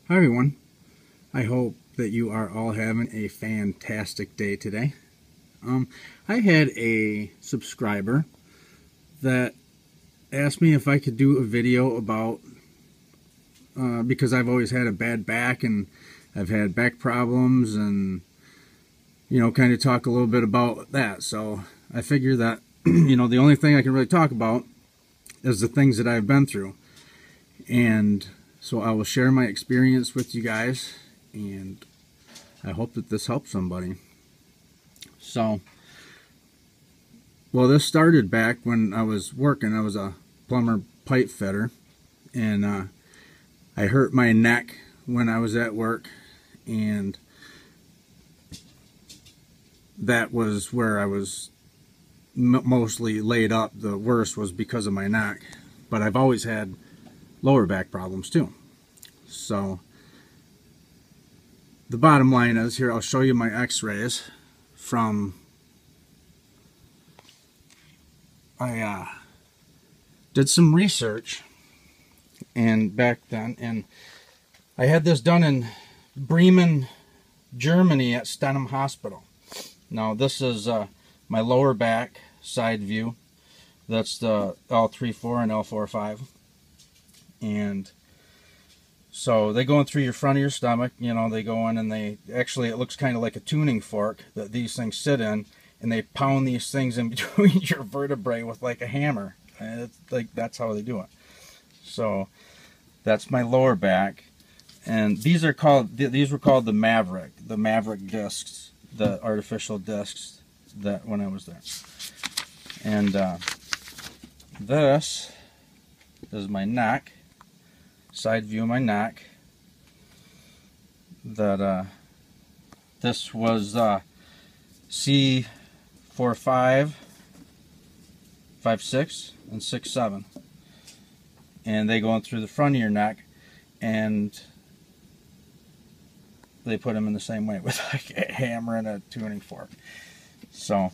Hi everyone, I hope that you are all having a fantastic day today. I had a subscriber that asked me if I could do a video about, because I've always had a bad back and I've had back problems and, kind of talk a little bit about that. So I figure that, the only thing I can really talk about is the things that I've been through. And so I will share my experience with you guys, and I hope that this helps somebody. So, well, this started back when I was working. I was a plumber pipe fitter, and I hurt my neck when I was at work, and that was where I was mostly laid up. The worst was because of my neck, but I've always had lower back problems too. So the bottom line is, here I'll show you my x-rays from, I did some research and back then, and I had this done in Bremen, Germany at Stenum Hospital. Now this is my lower back side view. That's the L3-4 and L4-5. And so they go in through your front of your stomach, they go in and they, actually it looks kind of like a tuning fork that these things sit in, and they pound these things in between your vertebrae with like a hammer. And it's like, that's how they do it. So that's my lower back. And these were called the Maverick discs, the artificial discs that when I was there. And this is my neck. Side view of my neck. That this was C45, 5.6, and 6.7, and they go in through the front of your neck, and they put them in the same way with like a hammer and a tuning fork. So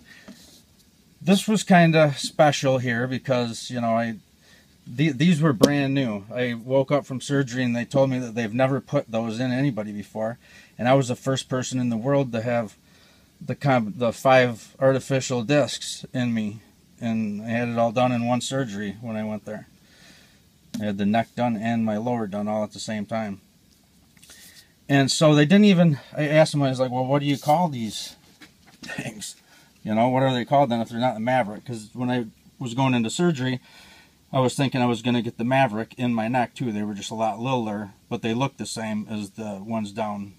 this was kind of special here because these were brand new. I woke up from surgery and they told me that they've never put those in anybody before, and I was the first person in the world to have the 5 artificial discs in me, and I had it all done in one surgery when I went there. I had the neck done and my lower done all at the same time. And so they didn't even, I asked them, I was like, well, what do you call these things? What are they called then if they're not the Maverick? Because when I was going into surgery, I was thinking I was going to get the Maverick in my neck too. They were just a lot littler, but they looked the same as the ones down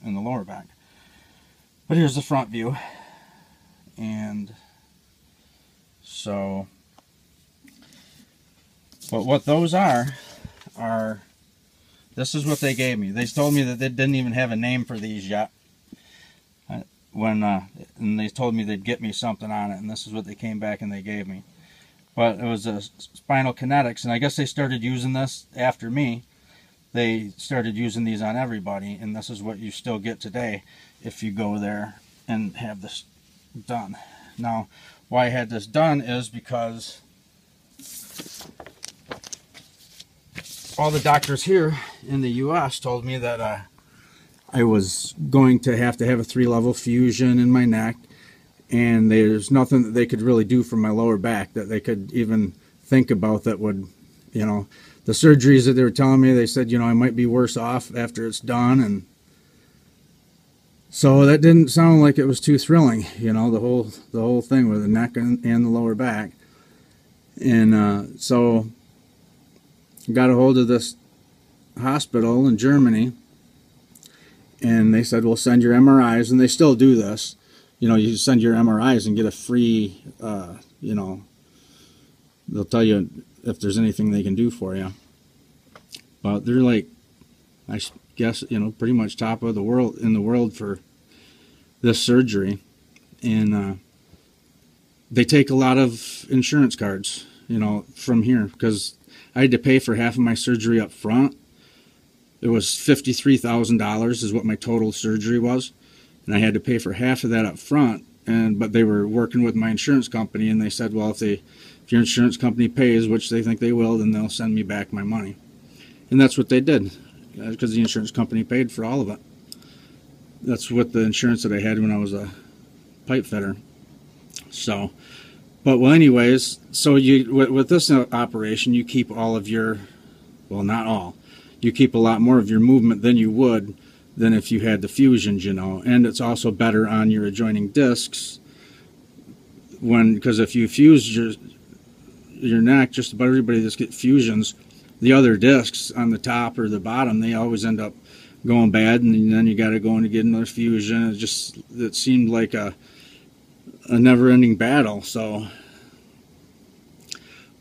in the lower back. But here's the front view. And so, but what those are, this is what they gave me. They told me that they didn't even have a name for these yet. And they told me they'd get me something on it, and this is what they came back and they gave me. But it was a Spinal Kinetics, and I guess they started using this after me. They started using these on everybody, and this is what you still get today if you go there and have this done. Now, why I had this done is because all the doctors here in the U.S. told me that I was going to have a 3-level fusion in my neck, and there's nothing that they could really do for my lower back that they could even think about that would, the surgeries that they were telling me, they said, I might be worse off after it's done. And so that didn't sound like it was too thrilling, the whole thing with the neck and the lower back. And so I got a hold of this hospital in Germany, and they said, we'll send your MRIs, and they still do this. You send your MRIs and get a free, they'll tell you if there's anything they can do for you. But they're like, I guess, pretty much top of the world in the world for this surgery. And they take a lot of insurance cards, from here, because I had to pay for half of my surgery up front. It was $53,000 is what my total surgery was. And I had to pay for half of that up front, but they were working with my insurance company, and they said, well, if your insurance company pays, which they think they will, then they'll send me back my money. And that's what they did. because the insurance company paid for all of it. That's what the insurance that I had when I was a pipe fitter. So, but well, anyways, so you with this operation, you keep all of your, well, not all, you keep a lot more of your movement than you would than if you had the fusions, you know. And it's also better on your adjoining discs because if you fuse your neck, just about everybody that's get fusions, the other discs on the top or the bottom, they always end up going bad, and then you got to go in to get another fusion. It seemed like a never-ending battle. So,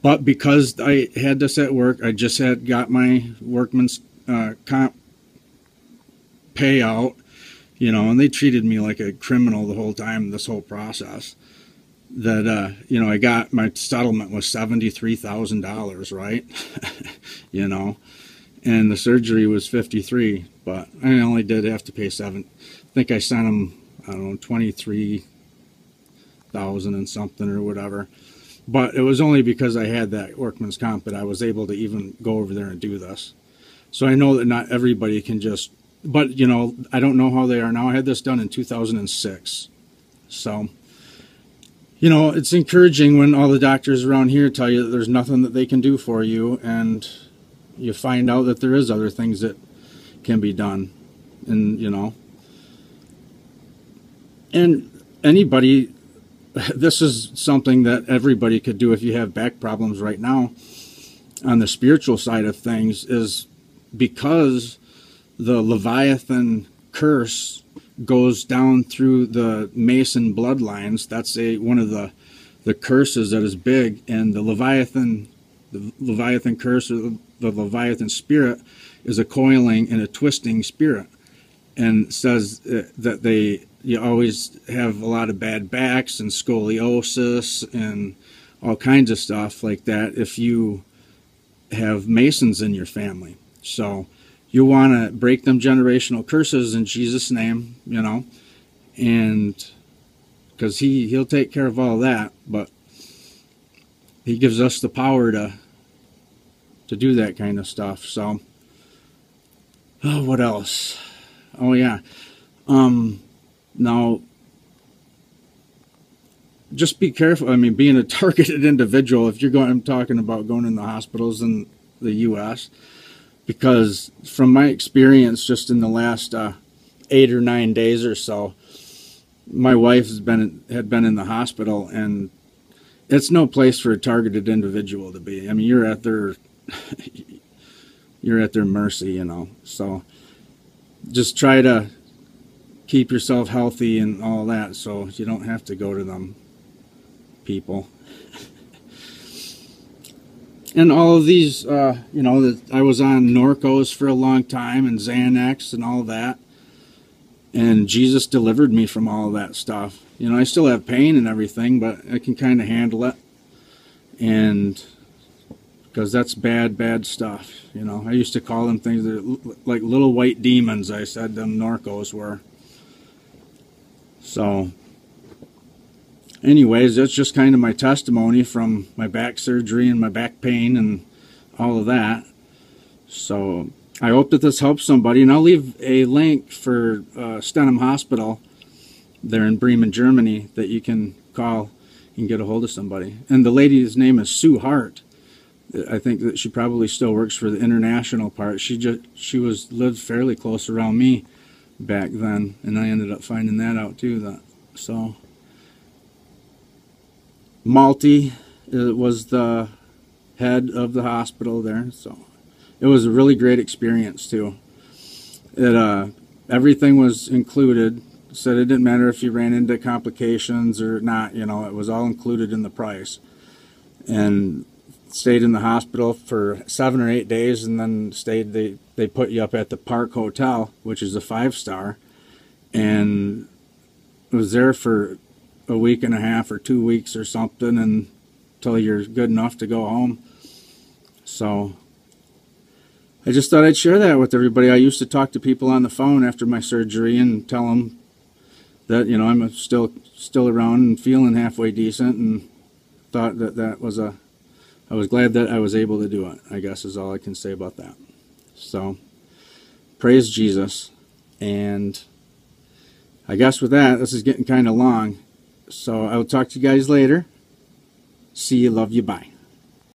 but because I had this at work, I just got my workman's comp payout, you know, and they treated me like a criminal the whole time, this whole process. That you know, I got my settlement was $73,000, right? You know, and the surgery was $53,000, but I only did have to pay $7,000. I think I sent them, I don't know, $23,000 and something or whatever. But it was only because I had that workman's comp that I was able to even go over there and do this. So I know that not everybody can just, but you know, I don't know how they are now. I had this done in 2006. So, you know, it's encouraging when all the doctors around here tell you that there's nothing that they can do for you, and you find out that there is other things that can be done. And, you know, and anybody, this is something that everybody could do if you have back problems right now. On the spiritual side of things, is because the Leviathan curse goes down through the Mason bloodlines. That's one of the curses that is big, and the Leviathan curse, or the Leviathan spirit, is a coiling and a twisting spirit, and says that you always have a lot of bad backs and scoliosis and all kinds of stuff like that if you have Masons in your family. So you want to break them generational curses in Jesus' name, you know, and because he'll take care of all that, but he gives us the power to do that kind of stuff. So, oh, what else? Oh yeah, now just be careful. I mean, being a targeted individual, if I'm talking about going in the hospitals in the U.S., because from my experience just in the last 8 or 9 days or so, my wife had been in the hospital, and it's no place for a targeted individual to be. I mean, you're at their mercy, you know. So just try to keep yourself healthy and all that, so you don't have to go to them people. And all of these, you know, I was on Norcos for a long time, and Xanax and all that. And Jesus delivered me from all of that stuff. You know, I still have pain and everything, but I can kind of handle it. And because that's bad stuff. You know, I used to call them things that like little white demons, I said them Norcos were. So anyways, that's just kind of my testimony from my back surgery and my back pain and all of that. So I hope that this helps somebody, and I'll leave a link for Stenham Hospital there in Bremen, Germany, that you can call and get a hold of somebody. And the lady's name is Sue Hart. I think that she probably still works for the international part. She lived fairly close around me back then, and I ended up finding that out too. So Malty was the head of the hospital there, so it was a really great experience too. Everything was included, said it didn't matter if you ran into complications or not, you know, it was all included in the price. And stayed in the hospital for 7 or 8 days, and then they put you up at the Park Hotel, which is a 5-star, and was there for a week and a half or 2 weeks or something, until you're good enough to go home. So I just thought I'd share that with everybody. I used to talk to people on the phone after my surgery and tell them that, you know, I'm still around and feeling halfway decent, and thought that was I was glad that I was able to do it, I guess is all I can say about that. So praise Jesus. And I guess with that, this is getting kind of long. So I will talk to you guys later. See you, love you, bye.